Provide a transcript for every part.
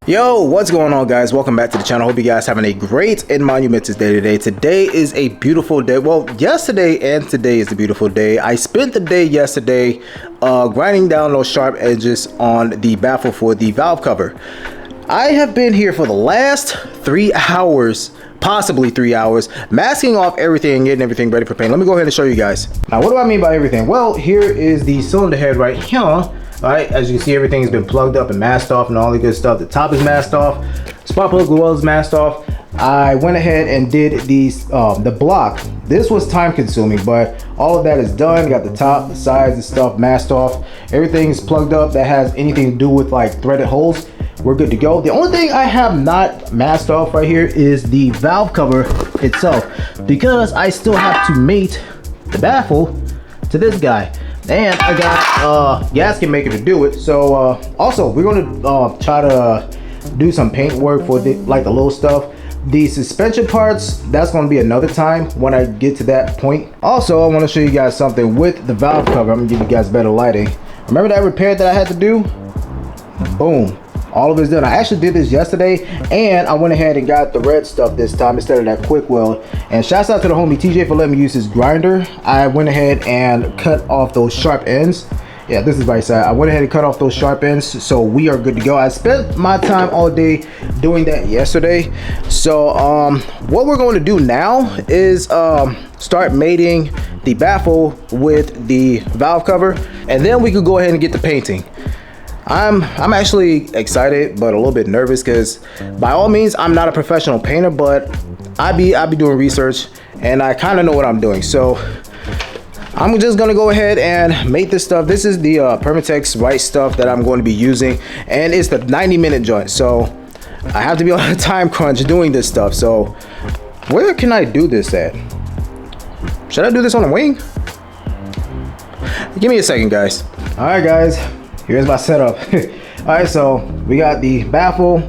Yo, what's going on, guys? Welcome back to the channel. Hope you guys having a great and monumentous day today. Today is a beautiful day. Well, yesterday and today is a beautiful day. I spent the day yesterday grinding down those sharp edges on the baffle for the valve cover. I have been here for the last 3 hours, possibly 3 hours, masking off everything and getting everything ready for paint. Let me go ahead and show you guys. Now, what do I mean by everything? Well, here is the cylinder head right here. Alright, as you can see, everything's been plugged up and masked off and all the good stuff. The top is masked off, spark plug well is masked off. I went ahead and did these the block. This was time consuming, but all of that is done. Got the top, the sides, the stuff masked off. Everything's plugged up that has anything to do with like threaded holes. We're good to go. The only thing I have not masked off right here is the valve cover itself, because I still have to mate the baffle to this guy. And I got a gasket maker to do it. So also we're going to try to do some paint work for the little stuff. The suspension parts, that's going to be another time when I get to that point. Also, I want to show you guys something with the valve cover. I'm going to give you guys better lighting. Remember that repair that I had to do? Boom. All of it's done. I actually did this yesterday, and I went ahead and got the red stuff this time instead of that quick weld. And shouts out to the homie TJ for letting me use his grinder. I went ahead and cut off those sharp ends. Yeah, this is right side. I went ahead and cut off those sharp ends, so we are good to go. I spent my time all day doing that yesterday. So what we're going to do now is start mating the baffle with the valve cover, and then we could go ahead and get the painting. I'm actually excited but a little bit nervous, because by all means I'm not a professional painter, but I be doing research and I kind of know what I'm doing. So I'm just gonna go ahead and make this stuff. This is the Permatex white stuff that I'm going to be using, and it's the 90-minute joint, so I have to be on a time crunch doing this stuff. So where can I do this at? Should I do this on a wing? Give me a second, guys. All right, guys, here's my setup. All right, so we got the baffle,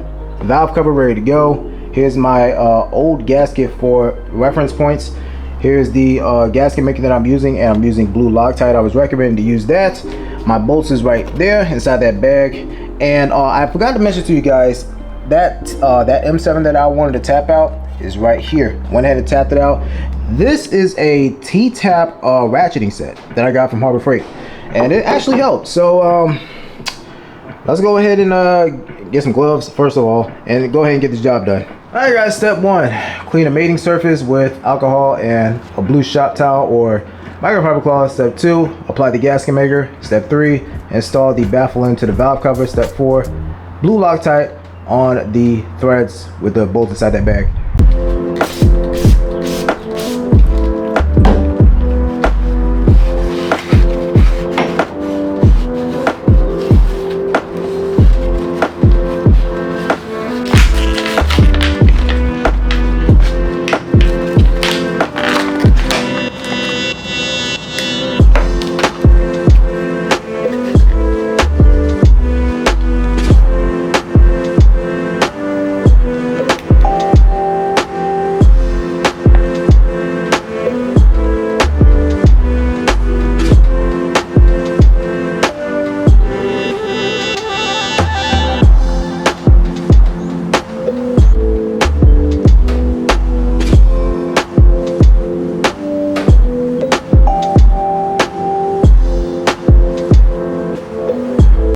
valve cover ready to go. Here's my old gasket for reference points. Here's the gasket maker that I'm using, and I'm using blue Loctite. I was recommended to use that. My bolts is right there inside that bag. And I forgot to mention to you guys that that M7 that I wanted to tap out is right here. Went ahead and tapped it out. This is a T-tap ratcheting set that I got from Harbor Freight, and it actually helped. So let's go ahead and get some gloves first of all, and go ahead and get this job done. All right, guys, step one: clean a mating surface with alcohol and a blue shop towel or microfiber cloth. Step two: apply the gasket maker. Step three: install the baffle into the valve cover. Step four: blue Loctite on the threads with the bolts inside that bag.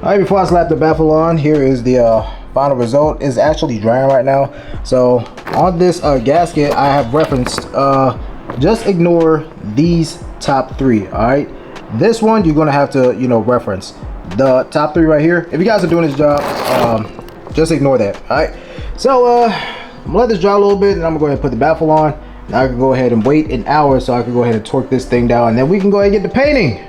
All right, before I slap the baffle on, here is the final result. It's actually drying right now. So on this gasket, I have referenced, just ignore these top three. All right, this one you're gonna have to, reference the top three right here. If you guys are doing this job, just ignore that. All right, so I'm gonna let this dry a little bit, and I'm gonna go ahead and put the baffle on. Now I can go ahead and wait an hour so I can go ahead and torque this thing down, and then we can go ahead and get the painting.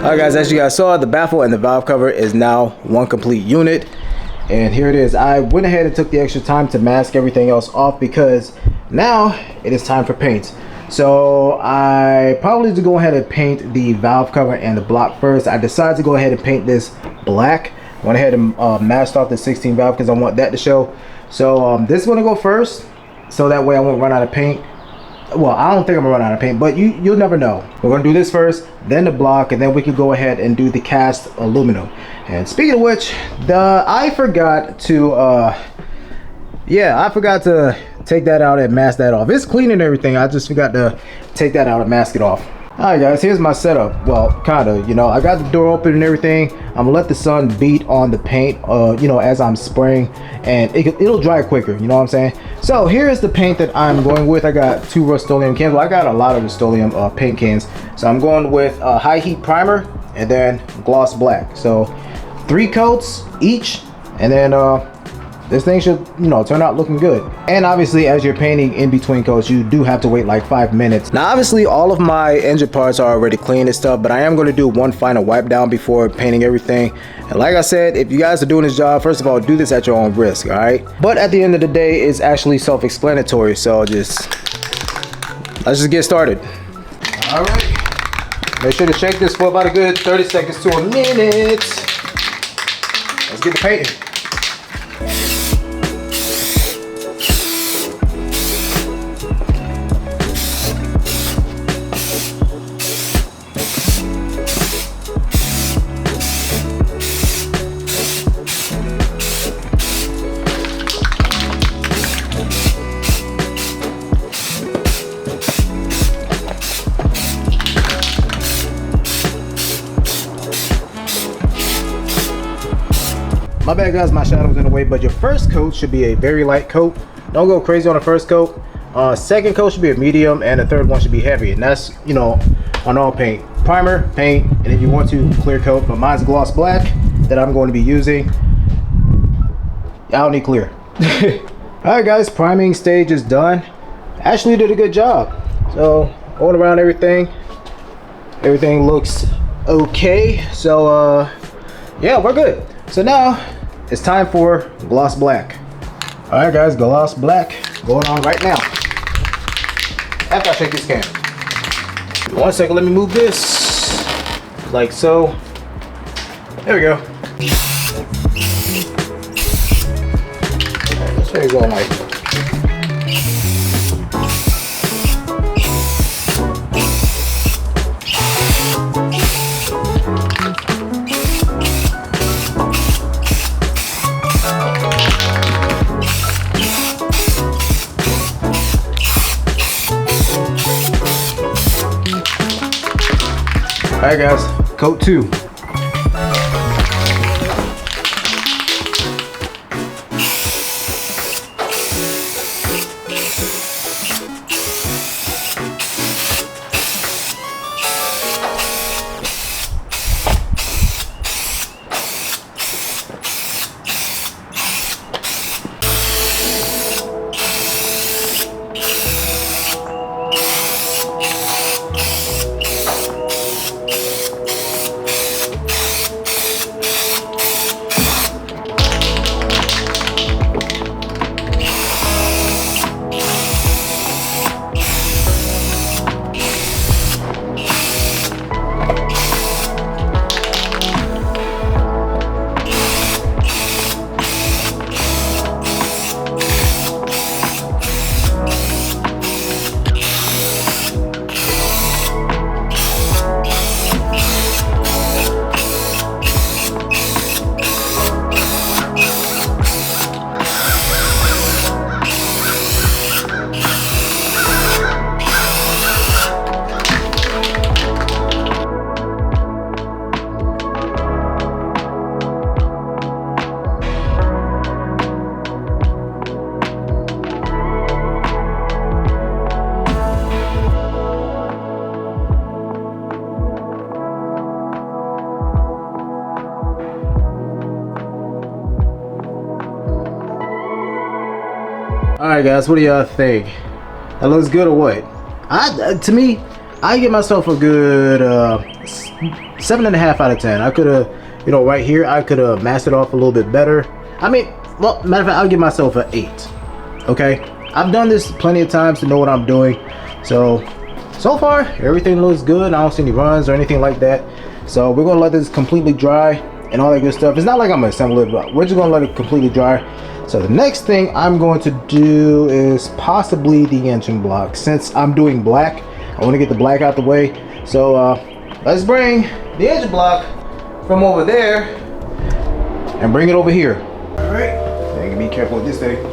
Alright guys, as you guys saw, the baffle and the valve cover is now one complete unit. And here it is. I went ahead and took the extra time to mask everything else off because now it is time for paint. So I probably to go ahead and paint the valve cover and the block first. I decided to go ahead and paint this black. Went ahead and masked off the 16 valve because I want that to show. So this is going to go first, so that way I won't run out of paint. Well, I don't think I'm gonna run out of paint, but you'll never know. We're gonna do this first, then the block, and then we can go ahead and do the cast aluminum. And speaking of which, I forgot to take that out and mask that off. It's clean and everything. I just forgot to take that out and mask it off. Alright guys, here's my setup. Well, kinda, you know, I got the door open and everything. I'm gonna let the sun beat on the paint, you know, as I'm spraying, and it'll dry quicker, you know what I'm saying? So here's the paint that I'm going with. I got 2 Rust-Oleum cans. Well, I got a lot of Rust-Oleum paint cans. So I'm going with high heat primer and then gloss black. So 3 coats each, and then this thing should, you know, turn out looking good. And obviously, as you're painting in between coats, you do have to wait like 5 minutes. Now, obviously, all of my engine parts are already clean and stuff, but I am going to do one final wipe down before painting everything. And like I said, if you guys are doing this job, first of all, do this at your own risk, all right? But at the end of the day, it's actually self-explanatory. So let's just get started. All right. Make sure to shake this for about a good 30 seconds to a minute. Let's get the painting. My bad guys, my shadow's in the way, but your first coat should be a very light coat. Don't go crazy on the first coat. Second coat should be a medium, and the third one should be heavy, and that's, you know, on all paint. Primer, paint, and if you want to, clear coat, but mine's gloss black that I'm going to be using. I don't need clear. Alright guys, priming stage is done. Ashley did a good job. So going around everything looks okay. So yeah, we're good. So now it's time for gloss black. All right guys, gloss black going on right now. After I shake this can. 1 second, let me move this like so. There we go. All right, let's try to go like. All right guys, coat 2. Alright guys, what do y'all think? That looks good or what? To me, I give myself a good 7.5 out of 10. I could have, you know, right here I could have masked it off a little bit better. I mean, well, matter of fact, I'll give myself an 8. Okay, I've done this plenty of times to know what I'm doing. So far everything looks good. I don't see any runs or anything like that. So we're gonna let this completely dry and all that good stuff. It's not like I'm gonna assemble it, but we're just gonna let it completely dry. So the next thing I'm going to do is possibly the engine block. Since I'm doing black, I want to get the black out the way. So let's bring the engine block from over there and bring it over here. All right, I can be careful with this thing.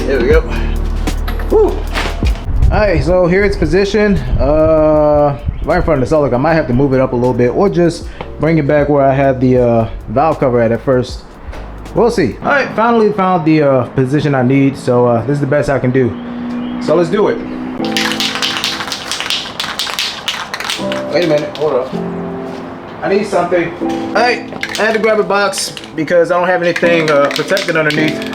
There we go. Whew. Alright, so here it's positioned right in front of the Celica. I might have to move it up a little bit or just bring it back where I had the valve cover at first. We'll see. Alright, finally found the position I need, so this is the best I can do. So let's do it. Wait a minute, hold up. I need something. Alright, I had to grab a box because I don't have anything protected underneath.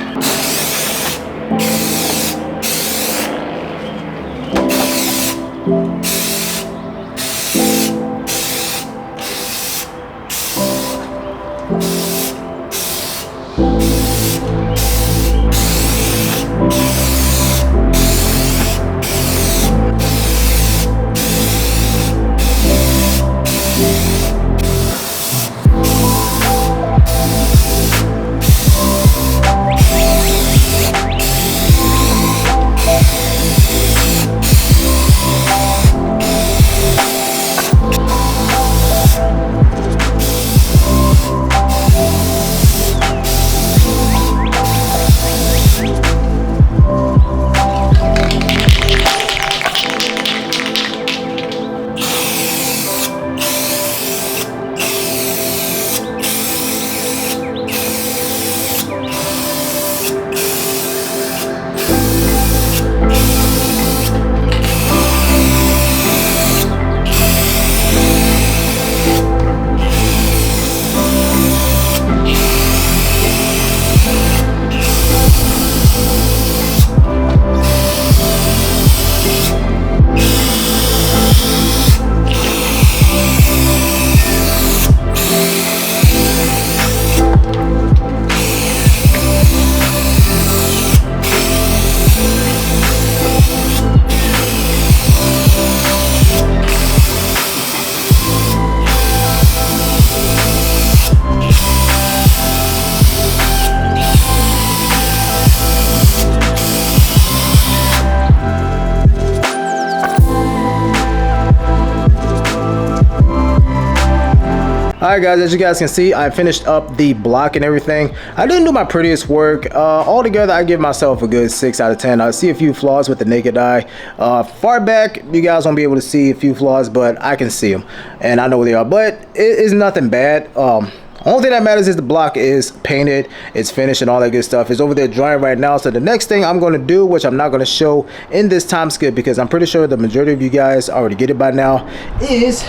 Alright guys, as you guys can see, I finished up the block and everything. I didn't do my prettiest work. Altogether, I give myself a good 6 out of 10. I see a few flaws with the naked eye. Far back, you guys won't be able to see a few flaws, but I can see them. And I know where they are, but it is nothing bad. Only thing that matters is the block is painted, it's finished, and all that good stuff. It's over there drying right now. So the next thing I'm going to do, which I'm not going to show in this time skip because I'm pretty sure the majority of you guys already get it by now, is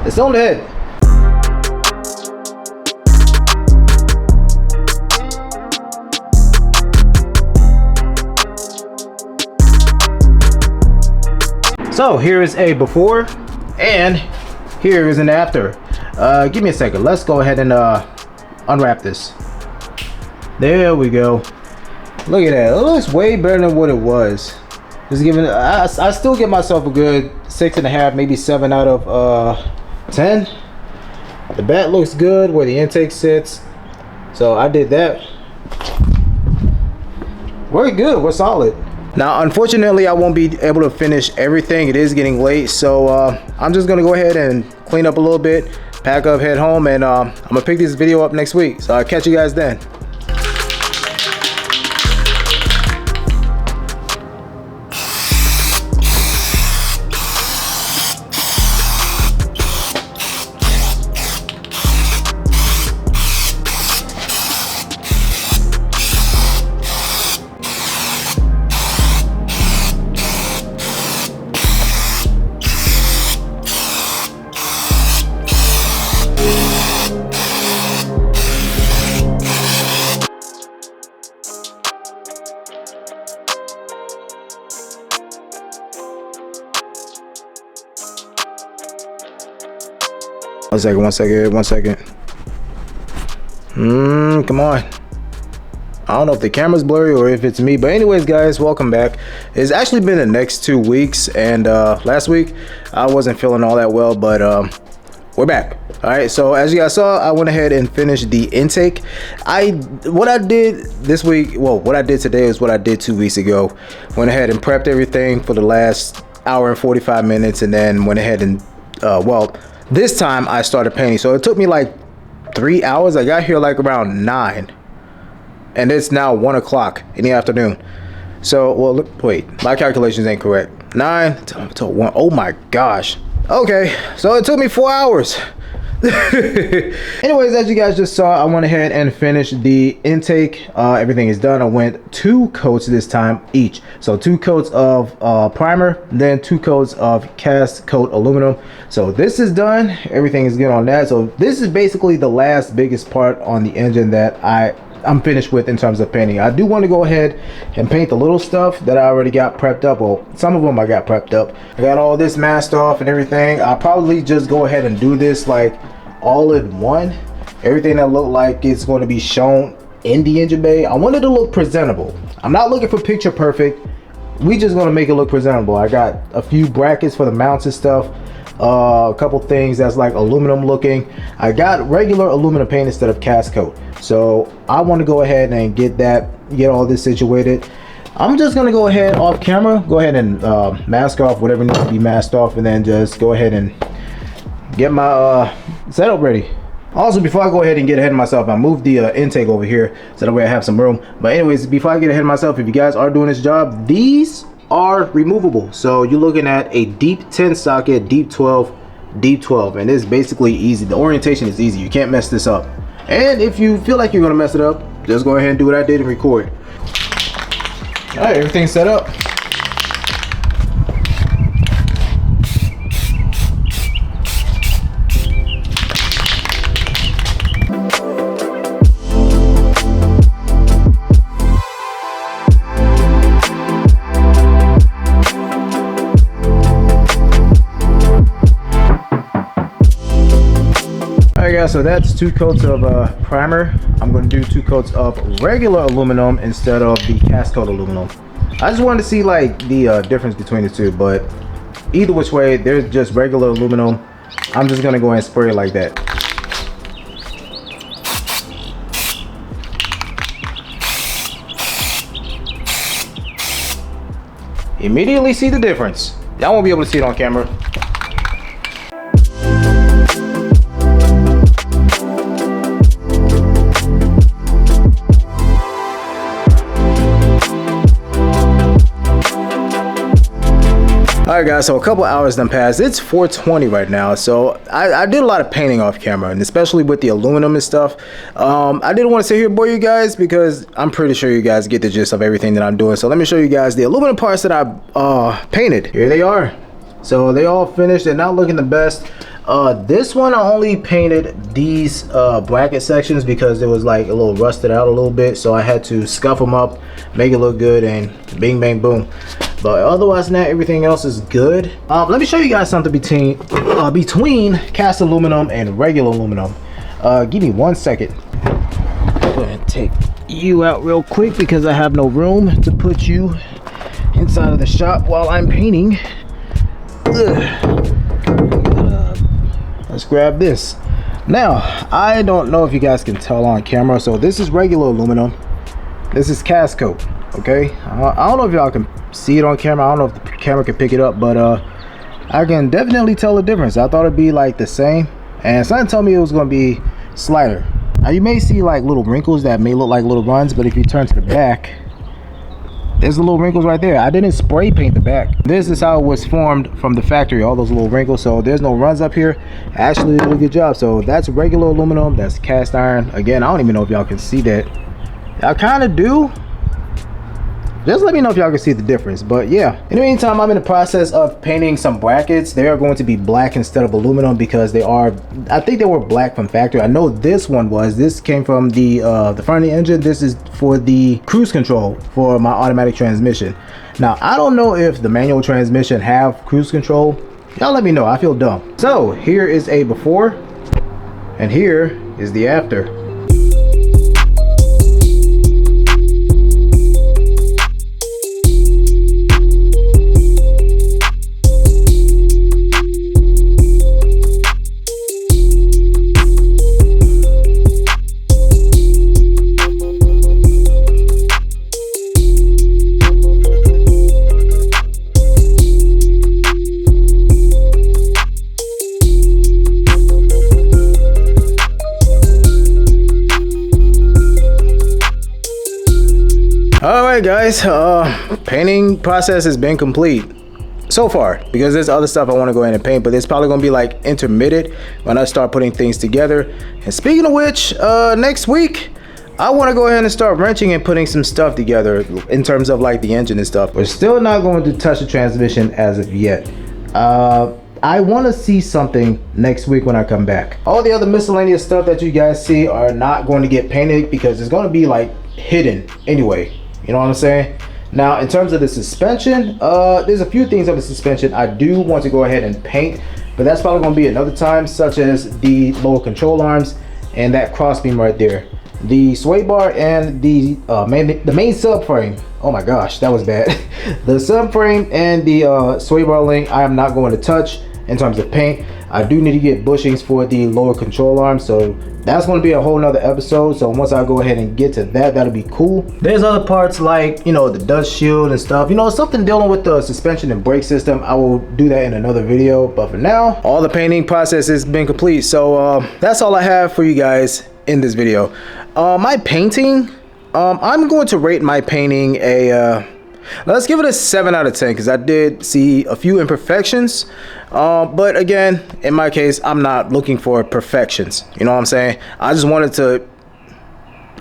it's on the head. So here is a before and here is an after. Give me a second. Let's go ahead and unwrap this. There we go. Look at that. It looks way better than what it was. Just giving it, I still give myself a good 6.5, maybe 7 out of 10. The bat looks good where the intake sits. So I did that. We're good. We're solid. Now, unfortunately, I won't be able to finish everything. It is getting late, so I'm just gonna go ahead and clean up a little bit, pack up, head home, and I'm gonna pick this video up next week. So I'll catch you guys then. One second. Come on. I don't know if the camera's blurry or if it's me, but anyways guys, welcome back. It's actually been the next 2 weeks, and last week I wasn't feeling all that well, but we're back. All right, so as you guys saw, I went ahead and finished the intake. What I did this week, well, what I did today is what I did 2 weeks ago. Went ahead and prepped everything for the last hour and 45 minutes, and then went ahead and well, this time I started painting. So it took me like 3 hours. I got here like around 9, and it's now 1 o'clock in the afternoon. So, well, look, wait, my calculations ain't correct. 9 to 1. Oh my gosh. Okay, so it took me 4 hours. Anyways, as you guys just saw, I went ahead and finished the intake. Everything is done. I went 2 coats this time each. So 2 coats of primer, then 2 coats of cast coat aluminum. So this is done. Everything is good on that. So this is basically the last biggest part on the engine that I'm finished with in terms of painting. I do want to go ahead and paint the little stuff that I already got prepped up. Well, some of them I got prepped up. I got all this masked off and everything. I'll probably just go ahead and do this like all in one. Everything that looked like it's going to be shown in the engine bay. I wanted to look presentable. I'm not looking for picture perfect. We just going to make it look presentable. I got a few brackets for the mounts and stuff. A couple things that's like aluminum looking. I got regular aluminum paint instead of cast coat, so I want to go ahead and get all this situated. I'm just gonna go ahead off camera, go ahead and mask off whatever needs to be masked off, and then just go ahead and get my setup ready. Also, before I go ahead and get ahead of myself, I moved the intake over here so that way I have some room. But anyways, before I get ahead of myself, if you guys are doing this job, these are removable. So you're looking at a deep 10 socket, deep 12, deep 12, and it's basically easy. The orientation is easy. You can't mess this up. And if you feel like you're gonna mess it up, just go ahead and do what I did and record. All right, everything's set up. So that's 2 coats of primer. I'm going to do 2 coats of regular aluminum instead of the cast coat aluminum. I just wanted to see like the difference between the two, but either which way, there's just regular aluminum. I'm just going to go ahead and spray it like that. Immediately see the difference. Y'all won't be able to see it on camera. Alright guys, so a couple hours done passed. It's 4:20 right now, so I did a lot of painting off camera, and especially with the aluminum and stuff. I didn't want to sit here and bore you guys because I'm pretty sure you guys get the gist of everything that I'm doing. So let me show you guys the aluminum parts that I painted. Here they are. So they all finished. They're not looking the best. This one I only painted these bracket sections because it was like a little rusted out a little bit, so I had to scuff them up, make it look good, and bing bang boom. But otherwise than that, everything else is good. Let me show you guys something between cast aluminum and regular aluminum. Give me 1 second. Go ahead and take you out real quick because I have no room to put you inside of the shop while I'm painting. Let's grab this. Now, I don't know if you guys can tell on camera, so this is regular aluminum. This is cast coat. Okay, I don't know if y'all can see it on camera. I don't know if the camera can pick it up, but I can definitely tell the difference. I thought it'd be like the same, and something told me it was going to be slighter. Now you may see like little wrinkles that may look like little runs, but if you turn to the back, there's the little wrinkles right there. I didn't spray paint the back. This is how it was formed from the factory, all those little wrinkles. So there's no runs up here. I actually did a good job. So that's regular aluminum, that's cast iron. Again, I don't even know if y'all can see that. I kind of do. Just let me know if y'all can see the difference. But yeah, in the meantime, I'm in the process of painting some brackets. They are going to be black instead of aluminum because they are, I think they were black from factory. I know this one was. This came from the front of the engine. This is for the cruise control for my automatic transmission. Now I don't know if the manual transmission have cruise control. Y'all let me know. I feel dumb. So here is a before And here is the after. Alright guys, painting process has been complete so far, because there's other stuff I want to go ahead and paint, but it's probably going to be like intermittent when I start putting things together. And speaking of which, next week I want to go ahead and start wrenching and putting some stuff together in terms of like the engine and stuff. We're still not going to touch the transmission as of yet. I want to see something next week when I come back. All the other miscellaneous stuff that you guys see are not going to get painted because it's going to be like hidden anyway. You know what I'm saying? Now, in terms of the suspension, there's a few things on the suspension I do want to go ahead and paint, but that's probably going to be another time, such as the lower control arms and that crossbeam right there. The sway bar and the main subframe. Oh my gosh, that was bad. The subframe and the sway bar link I am not going to touch in terms of paint. I do need to get bushings for the lower control arm, so that's going to be a whole nother episode. So once I go ahead and get to that, that'll be cool. There's other parts like, you know, the dust shield and stuff, you know, something dealing with the suspension and brake system. I will do that in another video, but for now, all the painting process has been complete. So that's all I have for you guys in this video. My painting, I'm going to rate my painting a let's give it a 7 out of 10 because I did see a few imperfections, but again, in my case, I'm not looking for perfections. You know what I'm saying? I just wanted to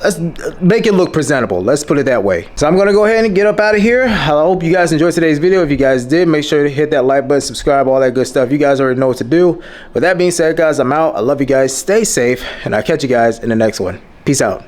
let's make it look presentable. Let's put it that way. So I'm gonna go ahead and get up out of here. I hope you guys enjoyed today's video. If you guys did, make sure to hit that like button, subscribe, all that good stuff. You guys already know what to do. With that being said, guys, I'm out. I love you guys. Stay safe, and I'll catch you guys in the next one. Peace out.